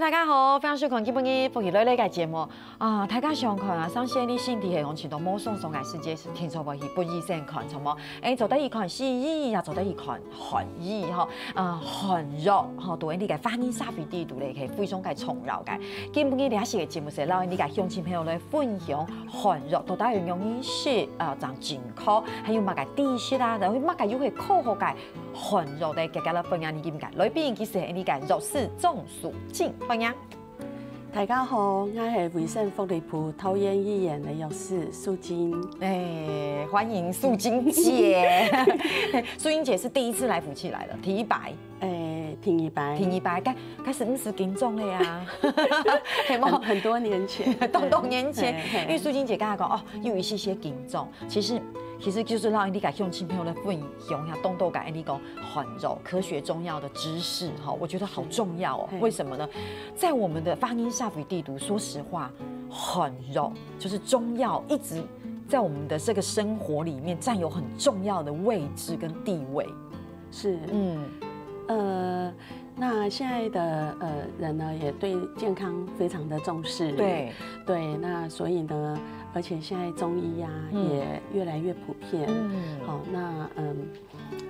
大家好，非常收看今本日福气类嘅节目啊！大家想看啊，上线你身体系讲前度冇送送嘅世界，听错无？本意先看，错冇？做得一看西医啊，做得一看韩医吼，韩肉吼，对你嘅翻译沙菲地度咧，係非常嘅重要嘅。今本日呢一時嘅節目是撈你嘅鄉親朋友來分享韓肉到底用意食長健康，還有乜嘅知識啊，然後乜嘅要去科學嘅韓肉咧，大家來分享你點解？裏邊其實係你嘅肉是中樞症分享。大家好，我係維盛福利部桃園醫院的藥師素金。歡迎素金姐。素金姐是第一次來福氣來了，提白。挺一白，開始50斤重了呀，很多年前，多年前，因為素金姐剛才講有一些斤重，其實就是讓你給鄉親朋友來分享一下，多給你講韓肉科學中藥的知識哈，我覺得好重要哦。為什麼呢？在我們的發音沙菲地圖，說實話，韓肉就是中藥，一直在我們的這個生活裡面佔有很重要的位置跟地位。是，那現在的人呢，也對健康非常的重視。對，那所以呢，而且現在中醫啊也越來越普遍。好，那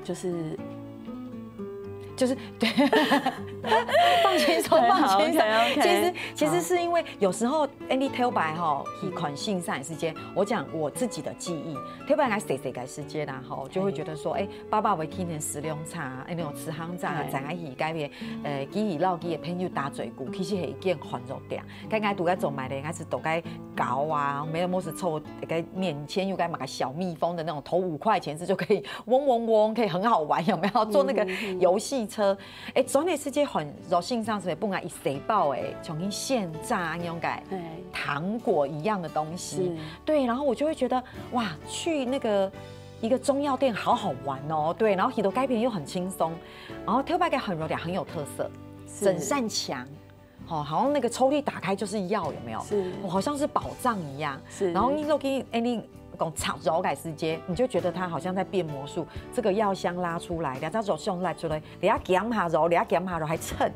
就是對，放輕鬆，放輕鬆。其實是因為有時候你跳白哈，以款性上時間，我講我自己的記憶，跳白來誰改時間啦，哈，就會覺得說，爸爸會聽見食量差，那種吃香炸，在阿姨改變，記憶老記的朋友打嘴鼓，其實係一件韓肉店，該獨該做買的，該是獨該搞啊，沒有麼是湊該面前又該買個小蜜蜂的那種，投5塊錢是就可以嗡嗡嗡，可以很好玩，有沒有？做那個遊戲車，總體世界韓肉性上是不不一食飽重新現炸那種感，糖果一樣的東西，對，然後我就會覺得哇，去那個一個中藥店好好玩哦，對，然後很多改編又很輕鬆，然後挑白嘅韓肉店很有特色，整扇牆，好像那個抽屜打開就是藥，有沒有？好像是寶藏一樣，然後你都可以你講炒肉改時間，你就覺得它好像在變魔術，這個藥香拉出來，兩隻肉香拉出來，你要夾下肉，還稱。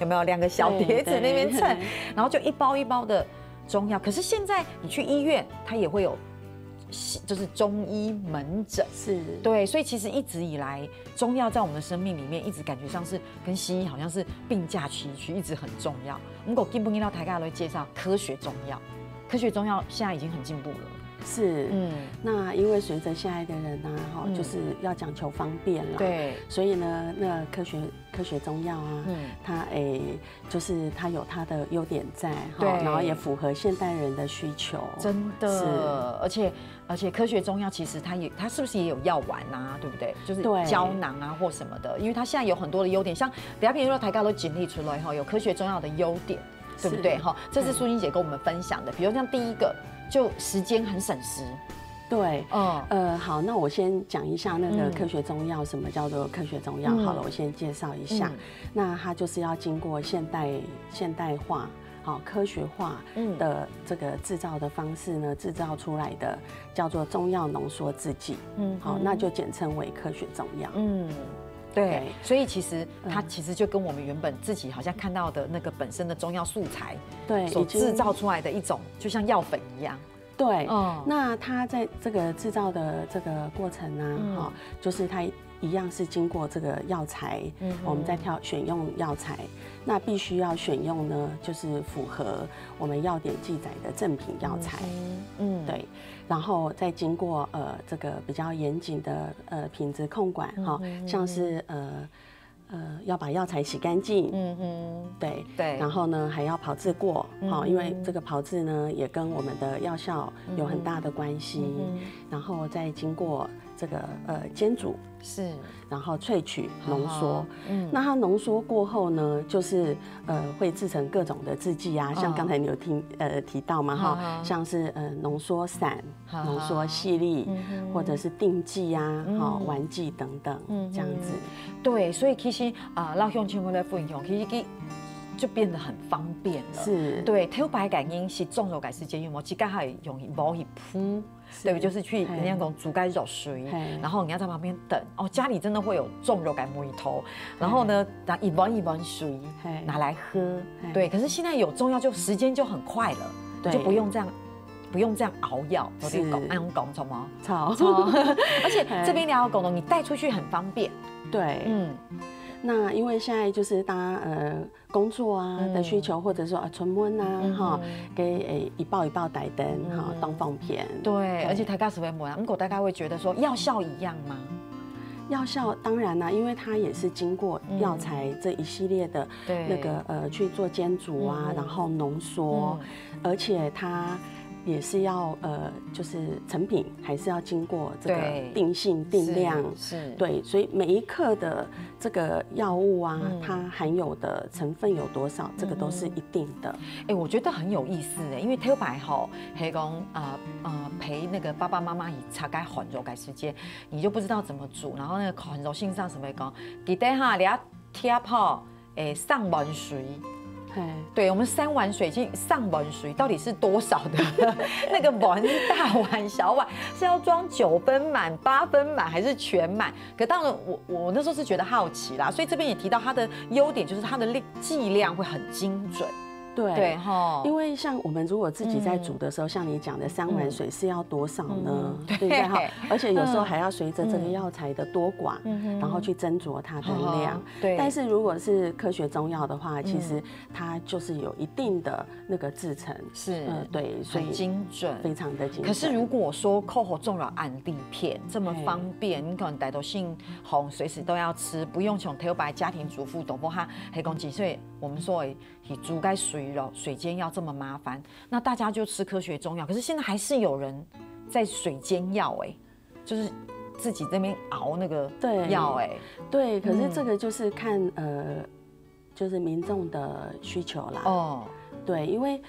有沒有2個小碟子那邊稱，然後就一包一包的中藥。可是現在你去醫院，它也會有，就是中醫門診。是，對，所以其實一直以來，中藥在我們的生命裡面，一直感覺上是跟西醫好像是並駕齊驅，一直很重要。我們今不到大家來介紹科學中藥，科學中藥現在已經很進步了。是，那因為隨着現在的人啊，就是要講求方便啦，對，所以呢，那科學中藥啊，它就是它有它的優點在，對，然後也符合現代人的需求，真的，而且科學中藥其實它是不是也有藥丸啊，對不對？就是膠囊啊或什麼的，因為它現在有很多的優點，像比較譬如說大家都整理出來有科學中藥的優點，對不對？這是素金姐跟我們分享的，比如像第一個。就時間很省時，對，好，那我先講一下那個科學中藥，什麼叫做科學中藥？好了，我先介紹一下，那它就是要經過現代化，好，科學化的這個製造的方式呢，製造出來的叫做中藥濃縮製劑，好，那就簡稱為科學中藥，對，所以其實它其實就跟我們原本自己好像看到的那個本身的中藥素材，對，所製造出來的一種，就像藥粉一樣。對，那它在這個製造的這個過程呢，就是它一樣是經過這個藥材，我們在選用藥材，那必須要選用呢，就是符合我們藥典記載的正品藥材，對，然後再經過這個比較嚴謹的品質控管，像是要把藥材洗乾淨，對，然後呢還要炮製過，因為這個炮製呢也跟我們的藥效有很大的關係，然後再經過這個煎煮，是，然後萃取濃縮，那它濃縮過後呢，就是會製成各種的製劑啊，像剛才你有提到嘛哈，像是濃縮散、濃縮細粒，或者是定劑啊，丸劑等等，這樣子。對，所以其實老鄉親們來分享，其實就变得很方便了。是，对，头白感应是纵柔改时间用，我只刚好用毛一铺。对，就是去人家讲煮该肉水，然后你要在旁边等哦。家里真的会有重肉感木头，然后呢，拿一碗一碗水拿来喝。对，可是现在有中药就时间就很快了，就不用这样熬药。是，那种讲什么？超，而且这边聊狗呢，你带出去很方便。对，那因为现在就是大家工作啊的需求，或者说春温啊哈，给一包一包带灯哈当方便。对，而且大家是会问，大家会觉得说药效一样吗？药效当然啦，因为它也是经过药材这一系列的那个去做煎煮啊，然后浓缩，而且它也是要就是成品还是要经过这个定性定量，是对，所以每一克的这个药物啊，它含有的成分有多少，这个都是一定的。我觉得很有意思因为头白吼，黑讲陪那个爸爸妈妈以擦该混揉改时间，你就不知道怎么煮，然后那个混揉性上什么讲，记得哈，你要贴泡上碗水。对，我们3碗水，其实上碗水到底是多少的？那个碗是大碗、小碗，是要装9分满、8分满，还是全满？可当然，我那时候是觉得好奇啦，所以这边也提到它的优点，就是它的剂量会很精准。对哈，因为像我们如果自己在煮的时候，像你讲的3碗水是要多少呢？对不对哈？而且有时候还要随着这个药材的多寡，然后去斟酌它的量。对。但是如果是科学中药的话，其实它就是有一定的那个制成，是对，所以精准，非常的精准。可是如果说扣喉重了安利片这么方便，你可能带到性红随时都要吃，不用从头白家庭主妇懂不哈？黑公几岁？我们说以煮该水煎药这么麻烦，那大家就吃科学中药。可是现在还是有人在水煎药就是自己这边熬那个药对，可是这个就是看就是民众的需求啦。哦。对，因为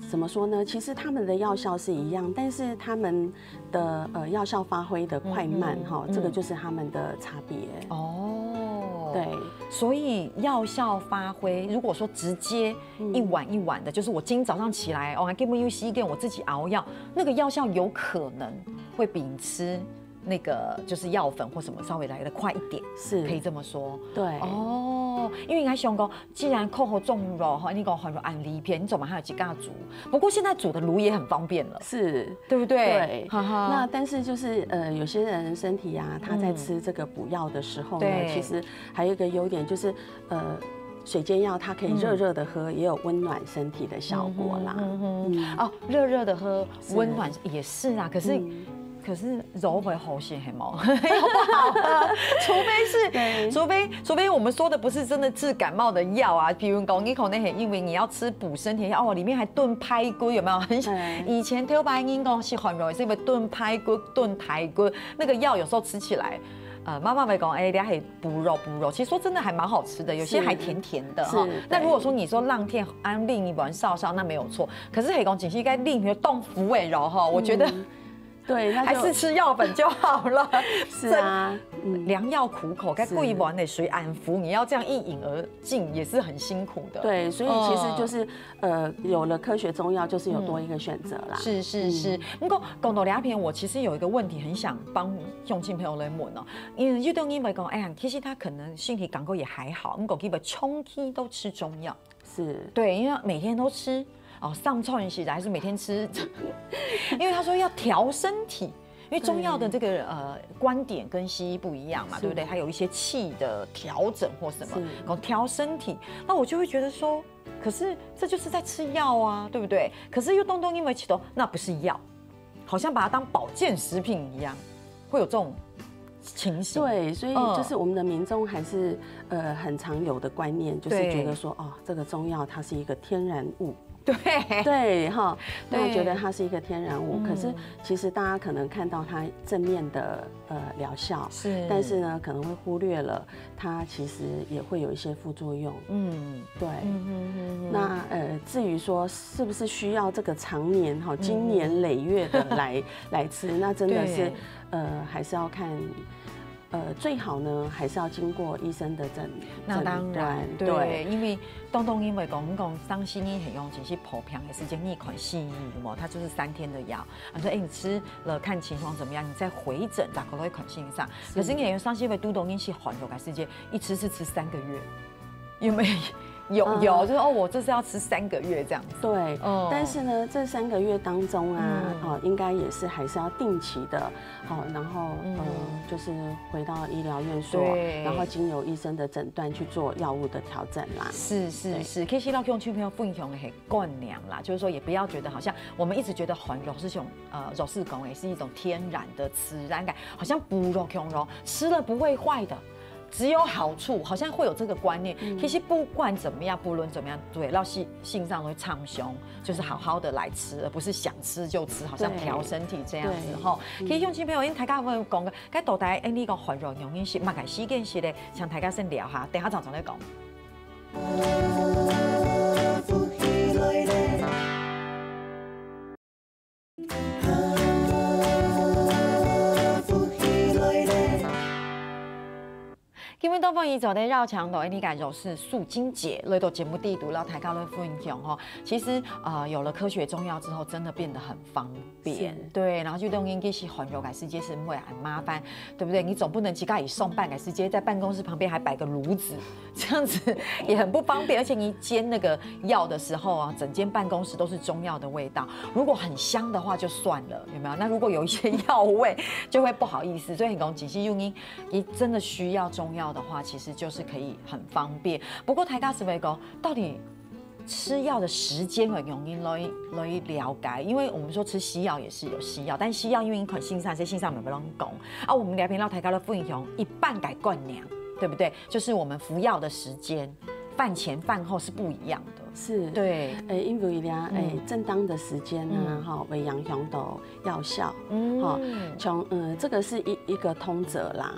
怎么说呢？其实他们的药效是一样，但是他们的药效发挥的快慢这个就是他们的差别。哦，对，所以药效发挥，如果说直接一碗一碗的，就是我今天早上起来还给不用洗给我自己熬药，那个药效有可能会比你吃那个就是药粉或什么稍微来的快一点，是可以这么说。对哦，因为你还想讲，既然扣喉重肉你讲很多安利片，你怎么还有几嘎煮？不过现在煮的炉也很方便了，是对不对？对。那但是就是有些人身体啊，他在吃这个补药的时候呢，其实还有一个优点就是水煎药它可以热热的喝，也有温暖身体的效果啦。哦，热热的喝温暖也是啊，可是揉回喉血很毛，又不好喝，除非我们说的不是真的治感冒的药啊，比如讲你可能很因为你要吃补身体的药里面还炖排骨，有没有？以前头白因讲是很容易是因为炖排骨、炖排骨，那个药有时候吃起来。妈妈会讲，等下还补肉，其实说真的还蛮好吃的，有些还甜甜的哈。那如果说你说浪天安另一碗少少，那没有错。可是黑讲仅是应该另一个冻腐尾肉哈，我觉得。对，还是吃药粉就好了。是啊，良药苦口，该过一碗的水安抚，你要这样一饮而尽，也是很辛苦的。对，所以其实就是有了科学中药，就是有多一个选择啦。是。不过讲到两片，我其实有一个问题很想帮乡亲朋友来问哦，因为有的人会讲，哎呀，其实他可能身体感觉也还好，我们基本长期都吃中药。是。对，因为每天都吃。上串洗的还是每天吃，因为他说要调身体，因为中药的这个观点跟西医不一样嘛，对不对？它有一些气的调整或什么，调身体。那我就会觉得说，可是这就是在吃药啊，对不对？可是又东因为起头那不是药，好像把它当保健食品一样，会有这种情形。对，所以就是我们的民众还是很常有的观念，就是觉得说这个中药它是一个天然物。对哈，那觉得它是一个天然物，可是其实大家可能看到它正面的疗效，但是呢可能会忽略了它其实也会有一些副作用。对。那至于说是不是需要这个常年经年累月的来吃，那真的是还是要看最好呢还是要经过医生的诊那当然，对，因为因为讲当西医很用，只是普遍的时间你看西医嘛，它就是3天的药，说你吃了看情况怎么样，你再回诊，大概会看心上。可是你也上西会督导你去缓流感时间，一吃是吃3个月，因为有，就是我这是要吃3个月这样子。对，但是呢，这3个月当中啊，应该也是还是要定期的，然后就是回到医疗院所，然后经由医生的诊断去做药物的调整啦。是，其实เรา用去朋友分享的观念啦，就是说也不要觉得好像我们一直觉得环肉是种肉是讲也是一种天然的自然感，好像不肉用肉吃了不会坏的。只有好处，好像会有这个观念。其实不管怎么样，不论怎么样，对，让性上会畅胸，就是好好的来吃，而不是想吃就吃，好像调身体这样子吼。其实乡亲朋友，因大家会讲个，该到底你个环肉用饮食，嘛个时间是咧，像大家先聊下，等下常常咧讲。今日东方伊走在绕墙头，你感受是素精节，来到节目地图，然后抬高了分享哈。其实有了科学中药之后，真的变得很方便，对。然后就用应是环柔改世界是会很麻烦，对不对？你总不能去家里送办改世界，在办公室旁边还摆个炉子，这样子也很不方便。而且你煎那个药的时候啊，整间办公室都是中药的味道。如果很香的话就算了，有没有？那如果有一些药味，就会不好意思。所以很讲，其实用因你真的需要中药的话，其实就是可以很方便。不过台家是会讲，到底吃药的时间很容易来了解，因为我们说吃西药也是有西药，但西药因为款性上，性上没有人讲啊。我们聊天到台家的分享，一半改灌粮，对不对？就是我们服药的时间，饭前饭后是不一样的。是，对，因为俩正当的时间呢，为养雄的药效，从这个是一个通则啦。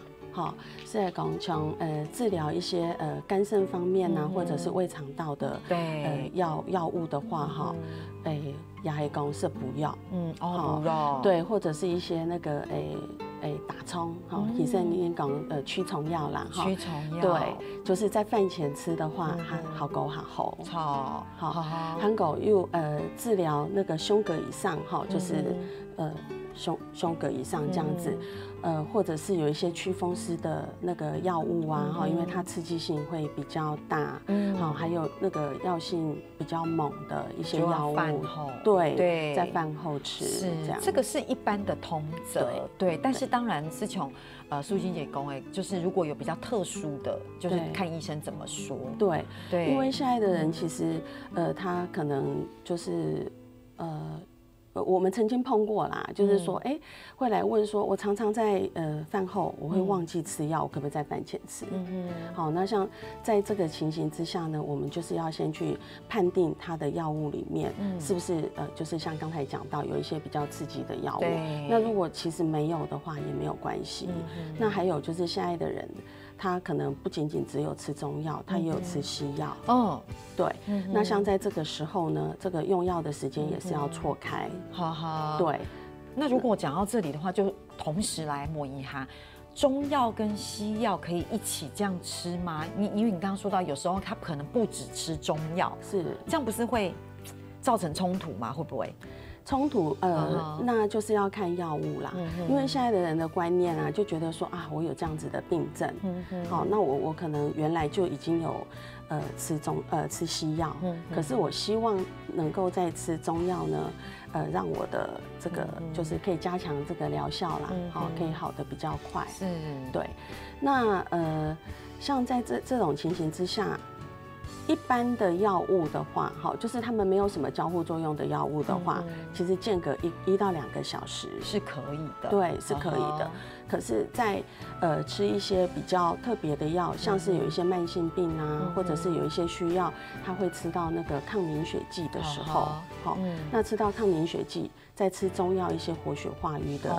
是在讲从治疗一些肝肾方面啊，或者是胃肠道的药物的话，也还讲是补药，补药，对，或者是一些那个打冲，以前你讲驱虫药啦，驱虫药，对，就是在饭前吃的话，好狗好喉，好，韩狗又治疗那个胸膈以上，就是胸膈以上这样子。或者是有一些祛风湿的那个药物啊，因为它刺激性会比较大，还有那个药性比较猛的一些药物，饭后对，在饭后吃，是这样，这个是一般的通则，对，但是当然是从素金姐讲就是如果有比较特殊的，就是看医生怎么说，对，因为现在的人其实他可能就是我们曾经碰过啦，就是说，会来问说，我常常在饭后我会忘记吃药，我可不可以在饭前吃？好，那像在这个情形之下呢，我们就是要先去判定它的药物里面是不是就是像刚才讲到有一些比较刺激的药物。那如果其实没有的话也没有关系。那还有就是现在的人，他可能不仅仅只有吃中药，他也有吃西药。对。那像在这个时候呢，这个用药的时间也是要错开。对。那如果讲到这里的话，就同时来摸一下，中药跟西药可以一起这样吃吗？因为你刚刚说到，有时候他可能不只吃中药，是这样不是会造成冲突吗？会不会？冲突那就是要看药物啦，因为现在的人的观念啊，就觉得说啊，我有这样子的病症，好，那我可能原来就已经有吃西药，可是我希望能够在吃中药呢，让我的这个就是可以加强这个疗效啦，好，可以好的比较快，是，对，那像在这种情形之下。一般的药物的话，就是他们没有什么交互作用的药物的话，其实间隔1到2个小时是可以的，对，是可以的。可是在，吃一些比较特别的药，像是有一些慢性病啊，或者是有一些需要，他会吃到那个抗凝血剂的时候，那吃到抗凝血剂，再吃中药一些活血化瘀的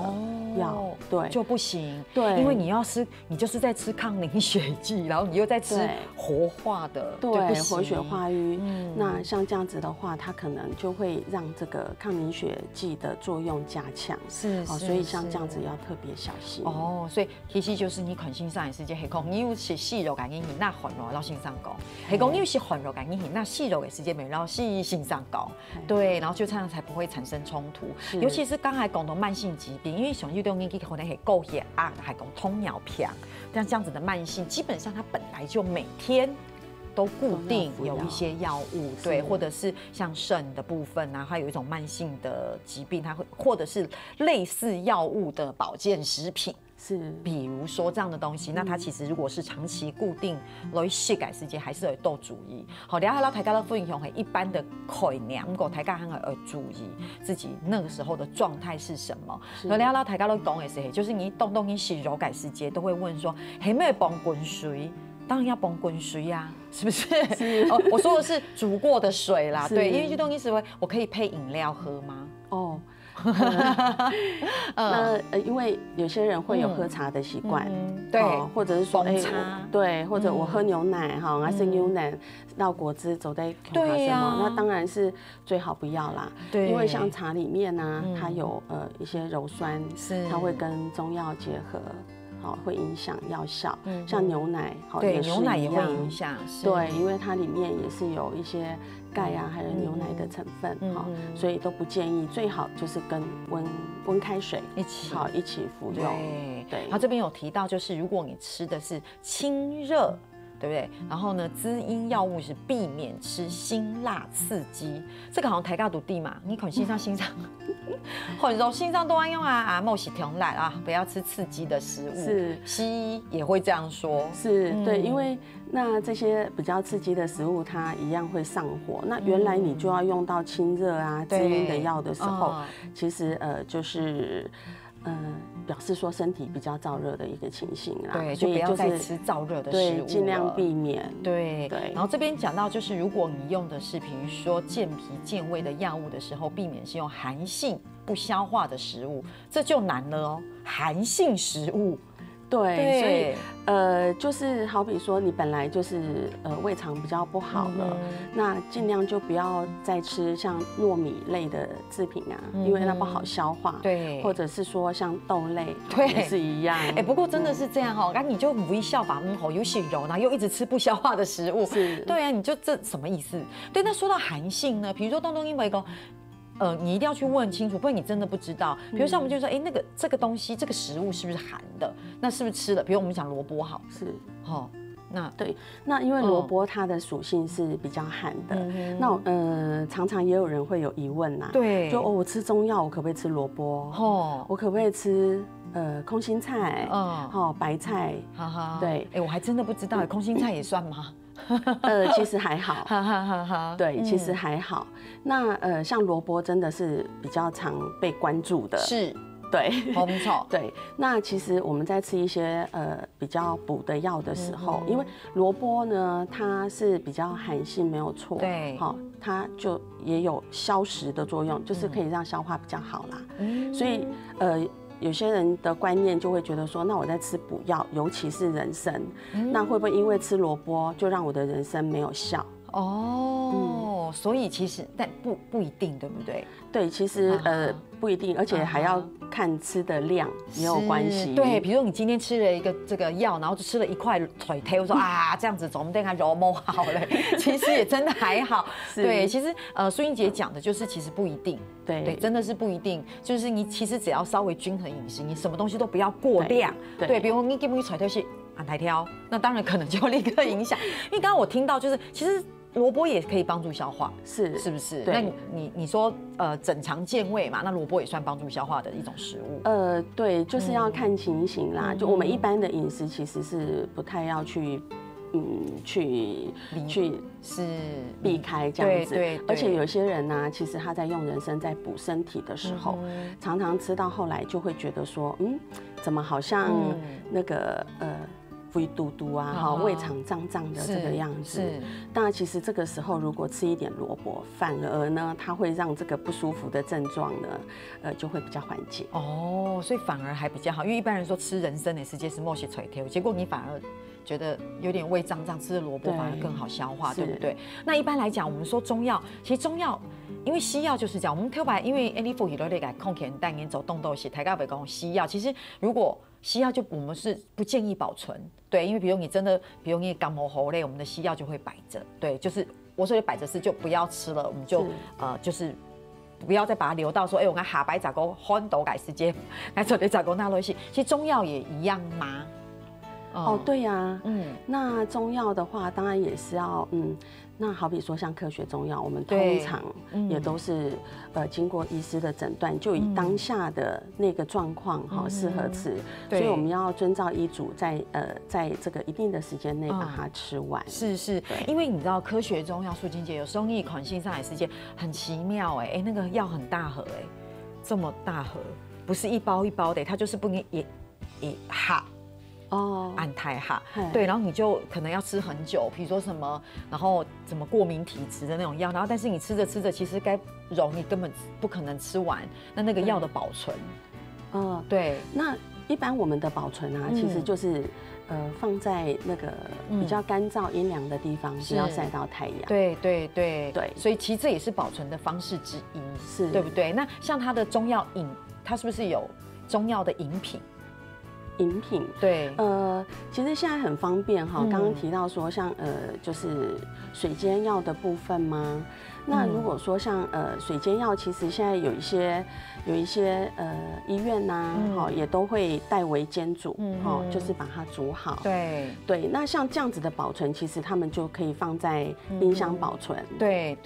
药，对，就不行，对，因为你就是在吃抗凝血剂，然后你又在吃活化的，对，活血化瘀。那像这样子的话，它可能就会让这个抗凝血剂的作用加强，是，所以像这样子要特别小心。西。哦，所以其实就是你看欣赏的时间，系讲你有是细肉感应那环肉到欣赏讲，系讲你有是环肉感应那细肉的时间没让细欣赏讲，对，然后就这样才不会产生冲突。尤其是刚才讲到慢性疾病，因为熊运动你可能系高血压，还讲糖尿病，像这样子的慢性，基本上它本来就每天都固定有一些药物，对，或者是像肾的部分啊，它有一种慢性的疾病，它会或者是类似药物的保健食品。是，比如说这样的东西，那它其实如果是长期固定来卸改时间，还是要多注意。好，了解到大家的分享，一般的概念，不过大家还要注意自己那个时候的状态是什么。了解到大家都讲的是，就是你动动你洗柔改时间，都会问说，有没有帮滚水？当然要帮滚水呀，是不是？哦，我说的是煮过的水啦，对，因为运动医师会，我可以配饮料喝吗？哦。因为有些人会有喝茶的习惯，对，或者是说，对，或者我喝牛奶哈，还是牛奶倒果汁走在对呀，那当然是最好不要啦，对，因为像茶里面呢，它有一些鞣酸，它会跟中药结合。好，会影响药效，像牛奶，对，牛奶也会影响，对，因为它里面也是有一些钙啊，还有牛奶的成分，哈，所以都不建议，最好就是跟温开水一起服用，对。然后这边有提到，就是如果你吃的是清热。对不对？然后呢，滋阴药物是避免吃辛辣刺激，这个好像台大读地嘛，你可能欣赏，或者说欣赏都爱用啊，莫洗甜辣啊，不要吃刺激的食物。是，西医也会这样说。是，对，因为那这些比较刺激的食物，它一样会上火。那原来你就要用到清热啊、滋阴的药的时候，其实就是。表示说身体比较燥热的一个情形啦，对，就不要再吃燥热的食物了，尽量避免。对。然后这边讲到，就是如果你用的是比如说健脾健胃的药物的时候，避免是用寒性不消化的食物，这就难了哦。寒性食物。对，所以就是好比说你本来就是胃肠比较不好了，那尽量就不要再吃像糯米类的制品啊，因为那不好消化。对，或者是说像豆类，对，也是一样。不过真的是这样哦，那你就无一效法有血柔，然后又一直吃不消化的食物，是，对啊，你就这什么意思？对，那说到寒性呢，比如说东因为一个。你一定要去问清楚，不然你真的不知道。比如像我们就说，这个东西，这个食物是不是寒的？那是不是吃的？比如我们讲萝卜好，是，那对，那因为萝卜它的属性是比较寒的，那常常也有人会有疑问呐，对，就我吃中药，我可不可以吃萝卜？我可不可以吃空心菜？白菜？对，我还真的不知道，空心菜也算吗？其实还好，对，其实还好。那像萝卜真的是比较常被关注的，是，对，没错，对。那其实我们在吃一些比较补的药的时候，因为萝卜呢它是比较寒性，没有错，对，它就也有消食的作用，就是可以让消化比较好啦。所以有些人的观念就会觉得说，那我在吃补药，尤其是人参，那会不会因为吃萝卜就让我的人参没有效？所以其实但不一定，对不对？对，其实不一定，而且还要看吃的量也有关系。对，比如说你今天吃了一个这个药，然后就吃了一块腿腿，我说这样子总对它揉摸好了，其实也真的还好。对，其实苏英姐讲的就是其实不一定，对，真的是不一定。就是你其实只要稍微均衡饮食，你什么东西都不要过量。对，比如你给不给腿腿是台挑，那当然可能就立刻影响。因为刚刚我听到就是其实。萝卜也可以帮助消化，是不是？那你说整肠健胃嘛，那萝卜也算帮助消化的一种食物。对，就是要看情形啦。就我们一般的饮食其实是不太要去是避开这样子。对，而且有些人呢，其实他在用人参在补身体的时候，常常吃到后来就会觉得说，怎么好像那个胃嘟嘟啊，胃肠胀胀的这个样子。当然，其实这个时候如果吃一点萝卜，反而呢，它会让这个不舒服的症状呢，就会比较缓解。所以反而还比较好，因为一般人说吃人参的时间是某些垂头，结果你反而觉得有点胃胀胀，吃的萝卜反而更好消化，对不对？那一般来讲，我们说中药，其实中药，因为西药就是这样，我们特别因为你服药类来控制蛋眼走动豆血，台高北讲西药，其实如果西药就我们是不建议保存，对，因为比如你真的，比如你感冒喉类，我们的西药就会摆着，对，就是我说的摆着是就不要吃了，我们就就是不要再把它留到说，我们下摆咋个换豆改时间，来做的咋个那东西，其实中药也一样吗？哦，对呀，那中药的话，当然也是要，那好比说像科学中药，我们通常也都是经过医师的诊断，就以当下的那个状况适合吃，所以我们要遵照医嘱，在这个一定的时间内把它吃完。是，因为你知道科学中药，素金姐有时候你款性上来时间很奇妙那个药很大盒这么大盒，不是一包一包的，它就是不给也哈。安胎哈，对，然后你就可能要吃很久，比如说什么，然后什么过敏体质的那种药，然后但是你吃着吃着，其实该容你根本不可能吃完，那个药的保存，对，那一般我们的保存啊，其实就是放在那个比较干燥阴凉的地方，不要晒到太阳。对，所以其实这也是保存的方式之一，是对不对？那像它的中药饮，它是不是有中药的饮品？饮品对，其实现在很方便哈。刚刚提到说像就是水煎药的部分吗？那如果说像水煎药，其实现在有一些医院呐，也都会代为煎煮，就是把它煮好。对，那像这样子的保存，其实他们就可以放在冰箱保存。对，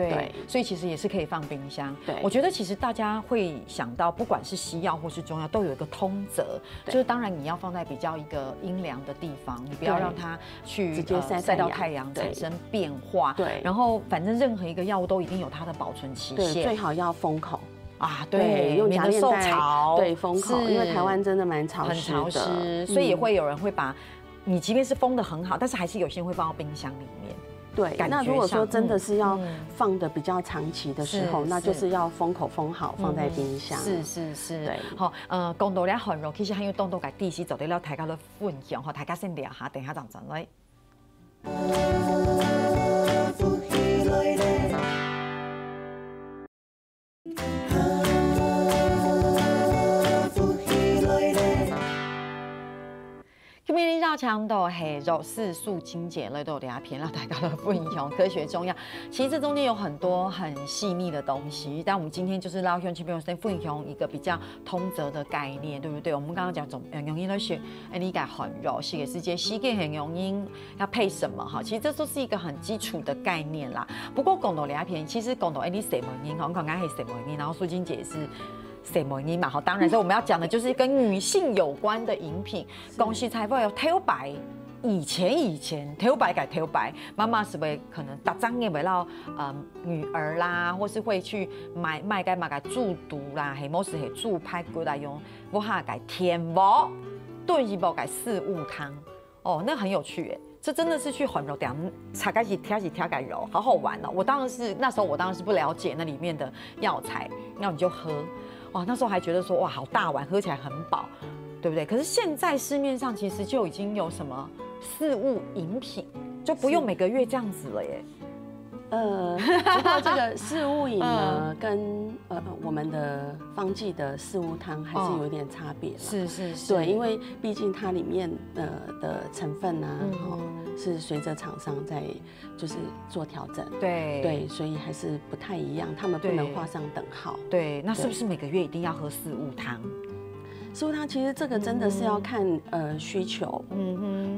所以其实也是可以放冰箱。对，我觉得其实大家会想到，不管是西药或是中药，都有一个通则，就是当然你要放在比较一个阴凉的地方，你不要让它去直接晒到太阳产生变化。对，然后反正任何一个药物都一定有它的保存期限，最好要封口。对，用夹链袋对封口，因为台湾真的蛮潮湿的，很潮湿，所以也会有人会把你即便是封得很好，但是还是有些人会放到冰箱里面。对，那如果说真的是要放的比较长期的时候，那就是要封口封好，放在冰箱。是，对，好，讲到了很热，其实很有动到嘅地势，就得了大家的分享，大家先聊下，等下陣來。今日繞腸道係肉4素精簡類都聊片，讓大家的分享科學中藥。其實這中間有很多很細膩的東西，但我們今天就是繞向去先分享一個比較通則的概念，對不對？我們剛剛講很容易的是，你講很肉，是個世界西給很容易要配什麼哈？其實這都是一個很基礎的概念啦。不過講到聊片，其實講到你什麼音，我剛剛係什麼音，然後素精姐是。什麼飲嘛？好，當然，所以我們要講的就是跟女性有關的飲品。恭喜財富有挑白，以前挑白改挑白，媽媽是會可能打仗嘅為了女兒啦，或是會去買個煮肚啦，係某時係煮排骨來用，我下改甜鍋燉一煲改四物湯。哦，那很有趣耶。這真的是去很柔點，擦開起挑改柔，好好玩哦。那時候我當然是不了解那裡面的藥材，然後你就喝。哇，那時候還覺得說哇，好大碗，喝起來很飽，對不對？可是現在市面上其實就已經有什麼4物飲品，就不用每個月這樣子了耶。不過這個4物飲呢，跟我們的方劑的4物湯還是有一點差別。是，對，因為畢竟它裡面的成分啊，是隨着廠商在就是做調整。對，所以還是不太一樣，他們不能畫上等號。對，那是不是每個月一定要喝4物湯4物湯其實這個真的是要看需求，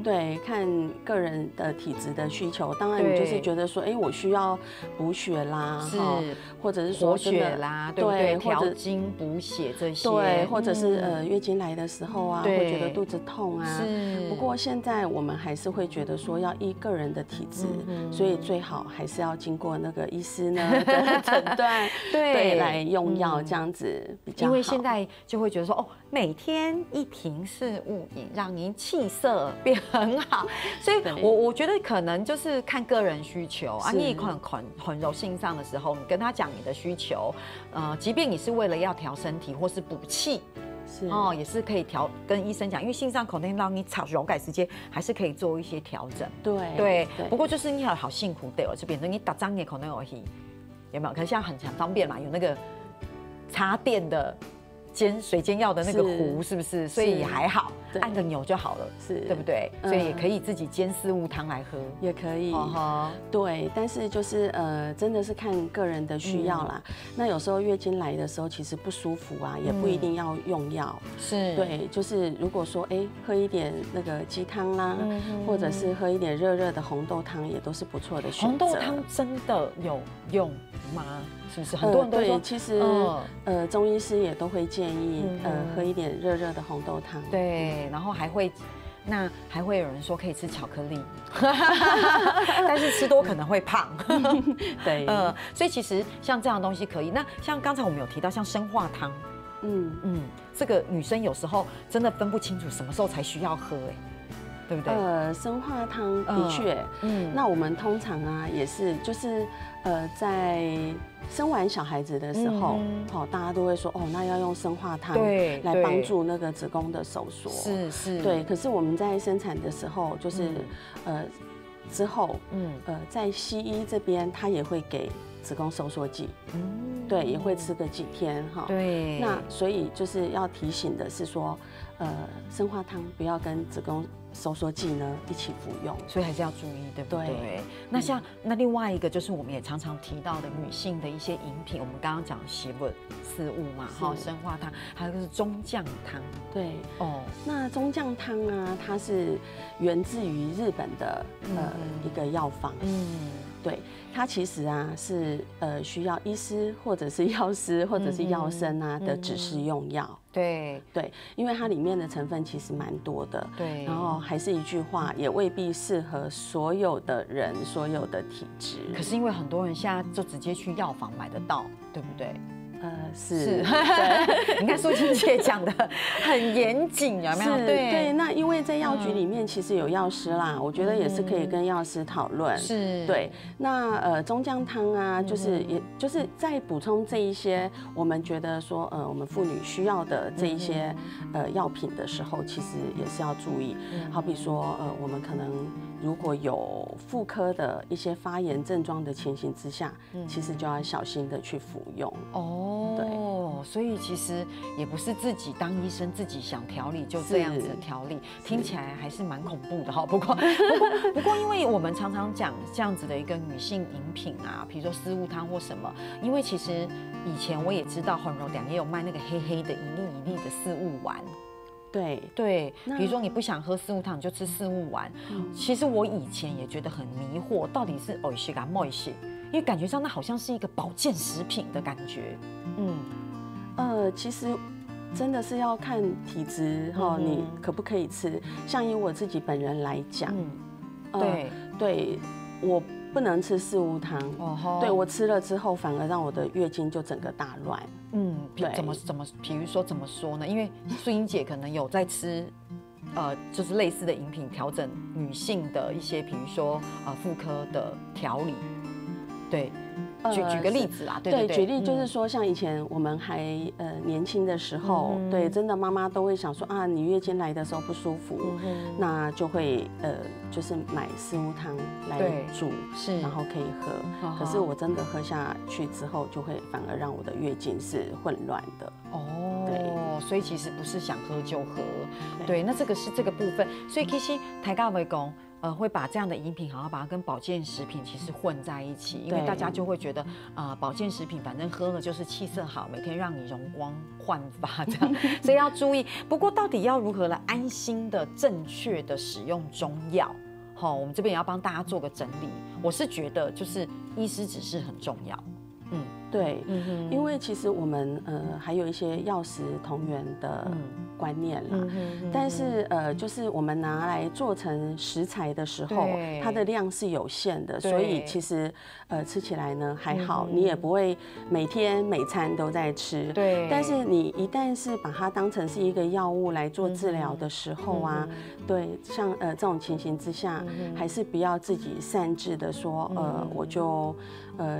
對，看個人的體質的需求。當然，你就是覺得說，我需要補血啦，或者是說活血啦，對不對？調經補血這些，對，或者是月經來的時候啊，會覺得肚子痛啊。不過現在我們還是會覺得說要依個人的體質，所以最好還是要經過那個醫師呢的診斷，對，來用藥這樣子比較好。因為現在就會覺得說，每天1瓶4物飲，讓您氣色變很好。所以我覺得可能就是看個人需求啊。你很柔性上的時候，你跟他講你的需求，即便你是為了要調身體或是補氣。是哦，也是可以跟医生讲，因为性上口内让你草柔改时间还是可以做一些调整。对，不过就是你好辛苦的哦，就变成你打张也口内而已，有没有？可是现在很方便嘛，有那个插电的水煎药的那个壶，是不是？所以也还好，按个钮就好了，对不对？所以也可以自己煎四物汤来喝，也可以。对，但是就是真的是看个人的需要啦。那有时候月经来的时候，其实不舒服啊，也不一定要用药。是，对，就是如果说喝一点那个鸡汤啦，或者是喝一点热热的红豆汤，也都是不错的选择。红豆汤真的有用吗？是不是很多人都说？对，其实中医师也都会建议喝一点热热的红豆汤。对，然后还会有人说可以吃巧克力，但是吃多可能会胖。对，所以其实像这样的东西可以。那像刚才我们有提到像生化汤，这个女生有时候真的分不清楚什么时候才需要喝，对不对？生化汤的确，那我们通常啊也是就是在生完小孩子的时候，大家都会说那要用生化汤来帮助那个子宫的收缩，是，对。可是我们在生产的时候，就是之后，在西医这边，他也会给子宫收缩剂，对，也会吃个几天哈。对，那所以就是要提醒的是说，生化汤不要跟子宫收缩剂呢一起服用，所以还是要注意，对不对？那另外一个就是我们也常常提到的女性的一些饮品，我们刚刚讲四物嘛，生化汤，还有一个是中酱汤。对，那中酱汤啊，它是源自于日本的一个药方，对，它其实啊是需要医师或者是药师或者是药生啊的指示用药。对，因为它里面的成分其实蛮多的。对，然后还是一句话，也未必适合所有的人、所有的体质。可是因为很多人现在就直接去药房买得到，对不对？是，对，你看苏青姐讲的很严谨，有没有？对，那因为在药局里面其实有药师啦，我觉得也是可以跟药师讨论。是，对。那中酱汤啊，也就是在补充这一些我们觉得说我们妇女需要的这一些药品的时候，其实也是要注意。好比说我们可能如果有妇科的一些发炎症状的情形之下，其实就要小心的去服用。对，所以其实也不是自己当医生自己想调理就这样子调理，听起来还是蛮恐怖的哈。不过，因为我们常常讲这样子的一个女性饮品啊，比如说四物汤或什么，因为其实以前我也知道很柔良也有卖那个黑黑的一粒一粒的四物丸。对，比如说你不想喝四物汤，你就吃四物丸。其实我以前也觉得很迷惑，到底是某一些干某一些，因为感觉上那好像是一个保健食品的感觉。其实真的是要看体质哈，你可不可以吃？像以我自己本人来讲，对，我不能吃四物汤。对，我吃了之后，反而让我的月经就整个大乱。对，比如说怎么说呢？因为素英姐可能有在吃，就是类似的饮品，调整女性的一些，比如说妇科的调理。对，举个例子啦，对，举例就是说，像以前我们还年轻的时候，对，真的妈妈都会想说啊，你月经来的时候不舒服，那就会就是买四物汤来煮，然后可以喝。可是我真的喝下去之后，就会反而让我的月经是混乱的。所以其实不是想喝就喝。对，那这个是这个部分。所以其实台大围攻。会把这样的饮品好像把它跟保健食品其实混在一起，因为大家就会觉得保健食品反正喝了就是气色好，每天让你容光焕发这样，所以要注意。不过到底要如何来安心的、正确的使用中药？我们这边也要帮大家做个整理。我是觉得就是医师指示很重要。对，因为其实我们还有一些药食同源的观念啦，但是就是我们拿来做成食材的时候，它的量是有限的，所以其实吃起来呢还好，你也不会每天每餐都在吃。对，但是你一旦是把它当成是一个药物来做治疗的时候啊，对，像这种情形之下，还是不要自己擅自的说我就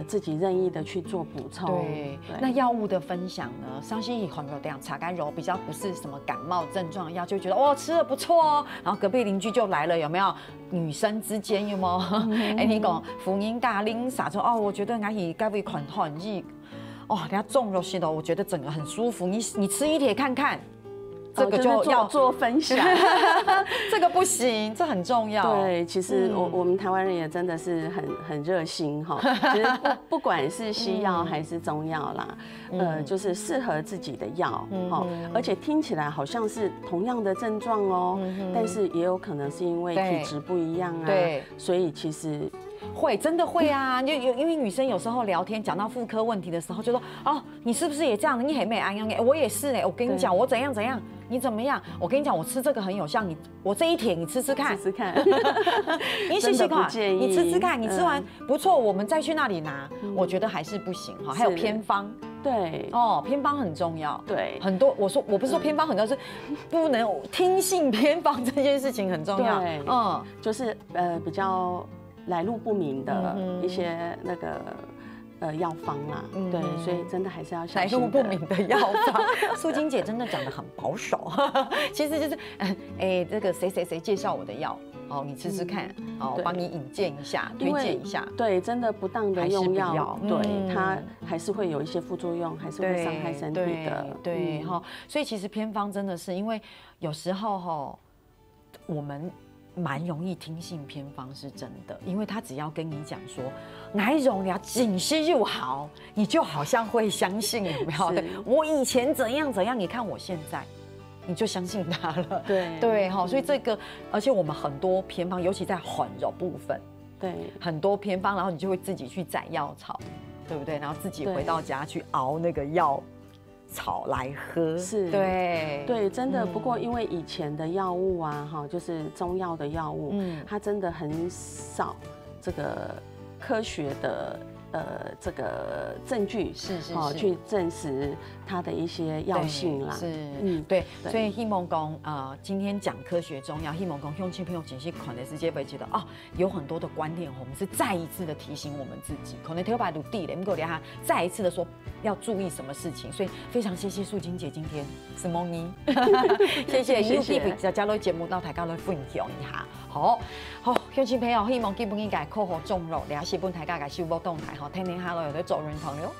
自己任意的去做补补充。对，那药物的分享呢？上次以后有这样擦干揉，比较不是什么感冒症状药，就觉得哦吃的不错哦，然后隔壁邻居就来了，有没有？女生之间有没有？哎，你讲福音大拎啥说哦，我觉得俺以该不款很热，哦，人家中了是的，我觉得整个很舒服，你吃一帖看看。这个就要做分享，这个不行，这很重要。对，其实我们台湾人也真的是很热心哈。其实不管是西药还是中药啦，就是适合自己的药哈，而且听起来好像是同样的症状哦，但是也有可能是因为体质不一样啊，对，所以其实。真的会啊！因为女生有时候聊天讲到妇科问题的时候，就说哦，你是不是也这样？你很美安样我也是哎，我跟你讲，我怎样怎样，你怎么样？我跟你讲，我吃这个很有效，我这一帖你吃吃看，吃吃看，你试试看，你吃吃看，你吃完不错，我们再去那里拿。我觉得还是不行哈，还有偏方。对哦，偏方很重要。对，很多我不是说偏方很重要，是不能听信偏方这件事情很重要。对，就是比较。来路不明的一些那个药方啦，对，所以真的还是要小心。来路不明的药方，素金姐真的讲得很保守，其实就是这个谁介绍我的药，哦，你吃吃看，哦，我帮你引荐一下，推荐一下。对，真的不当的用药，对它还是会有一些副作用，还是会伤害身体的。对哈，所以其实偏方真的是因为有时候哈，我们。蛮容易听信偏方是真的，因为他只要跟你讲说哪一种呀紧实又好，你就好像会相信，有没有？我以前怎样怎样，你看我现在，你就相信他了。对哈，所以这个，而且我们很多偏方，尤其在混揉部分，对，很多偏方，然后你就会自己去摘药草，对不对？然后自己回到家去熬那个药。草来喝是，对，真的。不过因为以前的药物啊，哈，就是中药的药物，它真的很少这个科学的这个证据是去证实它的一些药性啦。是，对。所以希望讲今天讲科学中药，希望讲乡亲朋友仔细看的世界杯，觉得哦，有很多的观念，我们是再一次的提醒我们自己，可能跳白鲁地了，不过等下再一次的说要注意什么事情。所以非常谢谢素金姐今天是梦妮，谢谢 YouTube 加入节目到大家来分享一下。好，乡亲朋友，希望基本应该口好重肉，俩是本大家嘅收播动态，天天下落又在做认同了。